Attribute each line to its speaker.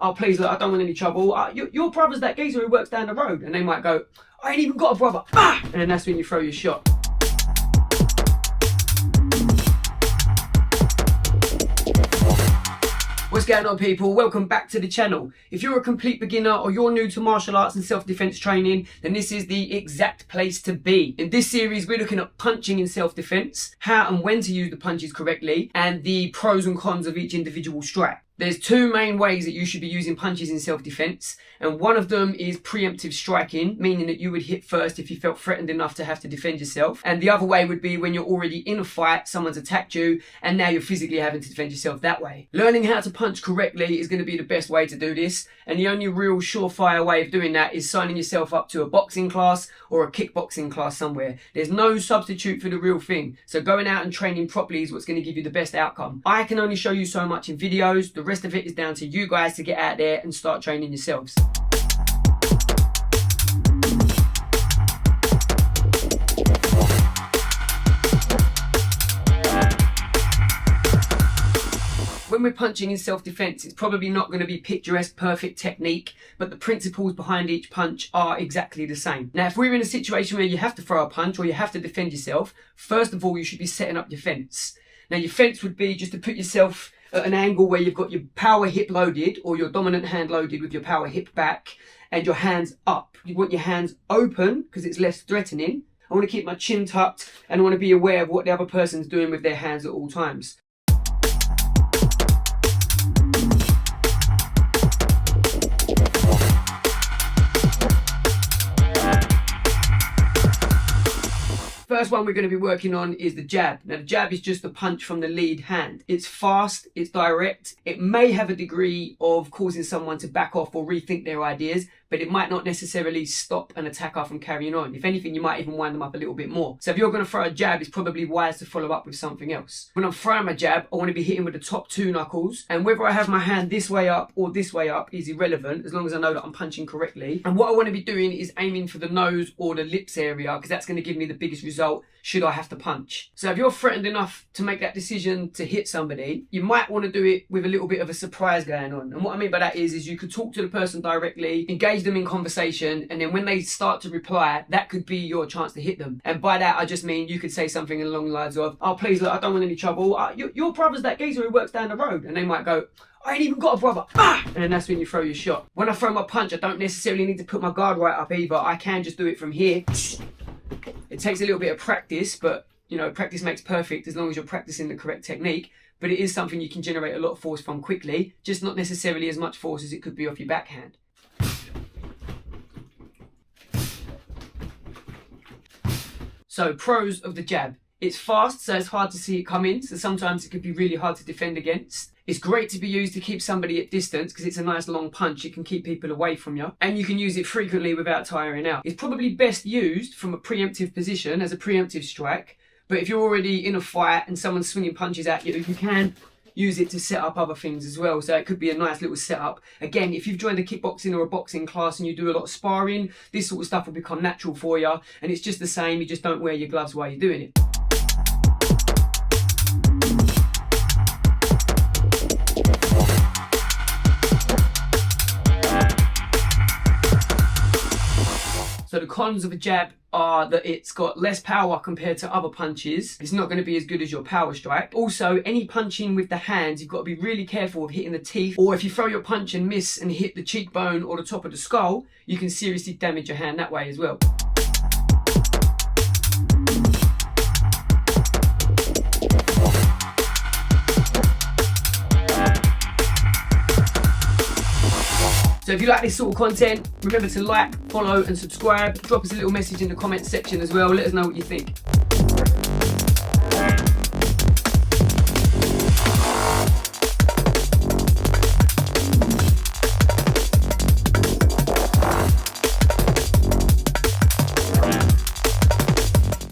Speaker 1: "Oh, please, look, I don't want any trouble. Your brother's that geezer who works down the road." And they might go, "I ain't even got a brother." Ah! And then that's when you throw your shot. What's going on, people? Welcome back to the channel. If you're a complete beginner or you're new to martial arts and self-defense training, then this is the exact place to be. In this series, we're looking at punching in self-defense, how and when to use the punches correctly, and the pros and cons of each individual strike. There's two main ways that you should be using punches in self-defense, and one of them is preemptive striking, meaning that you would hit first if you felt threatened enough to have to defend yourself. And the other way would be when you're already in a fight, someone's attacked you, and now you're physically having to defend yourself that way. Learning how to punch correctly is going to be the best way to do this, and the only real surefire way of doing that is signing yourself up to a boxing class or a kickboxing class somewhere. There's no substitute for the real thing, so going out and training properly is what's going to give you the best outcome. I can only show you so much in videos. The rest of it is down to you guys to get out there and start training yourselves. When we're punching in self-defense, it's probably not going to be picturesque, perfect technique, but the principles behind each punch are exactly the same. Now, if we're in a situation where you have to throw a punch or you have to defend yourself, first of all, you should be setting up your fence. Now, your fence would be just to put yourself at an angle where you've got your power hip loaded or your dominant hand loaded with your power hip back and your hands up. You want your hands open because it's less threatening. I want to keep my chin tucked and I want to be aware of what the other person's doing with their hands at all times. First one we're going to be working on is the jab. Now, the jab is just a punch from the lead hand. It's fast, it's direct. It may have a degree of causing someone to back off or rethink their ideas, but it might not necessarily stop an attacker from carrying on. If anything, you might even wind them up a little bit more. So if you're going to throw a jab, it's probably wise to follow up with something else. When I'm throwing my jab, I want to be hitting with the top two knuckles, and whether I have my hand this way up or this way up is irrelevant as long as I know that I'm punching correctly. And what I want to be doing is aiming for the nose or the lips area because that's going to give me the biggest result should I have to punch. So if you're threatened enough to make that decision to hit somebody, you might want to do it with a little bit of a surprise going on. And what I mean by that is you could talk to the person directly, engage them in conversation, and then when they start to reply, that could be your chance to hit them. And by that, I just mean you could say something along the lines of, "Oh, please, look, I don't want any trouble. Your brother's that geezer who works down the road." And they might go, "I ain't even got a brother." Ah! And then that's when you throw your shot. When I throw my punch, I don't necessarily need to put my guard right up either. I can just do it from here. It takes a little bit of practice, but you know, practice makes perfect as long as you're practicing the correct technique. But it is something you can generate a lot of force from quickly, just not necessarily as much force as it could be off your backhand. So, pros of the jab. It's fast, so it's hard to see it coming, so sometimes it could be really hard to defend against. It's great to be used to keep somebody at distance because it's a nice long punch. It can keep people away from you. And you can use it frequently without tiring out. It's probably best used from a preemptive position as a preemptive strike. But if you're already in a fight and someone's swinging punches at you, you can use it to set up other things as well. So it could be a nice little setup. Again, if you've joined a kickboxing or a boxing class and you do a lot of sparring, this sort of stuff will become natural for you. And it's just the same. You just don't wear your gloves while you're doing it. So the cons of a jab are that it's got less power compared to other punches. It's not going to be as good as your power strike. Also, any punching with the hands, you've got to be really careful of hitting the teeth. Or if you throw your punch and miss and hit the cheekbone or the top of the skull, you can seriously damage your hand that way as well. So if you like this sort of content, remember to like, follow and subscribe. Drop us a little message in the comments section as well. Let us know what you think.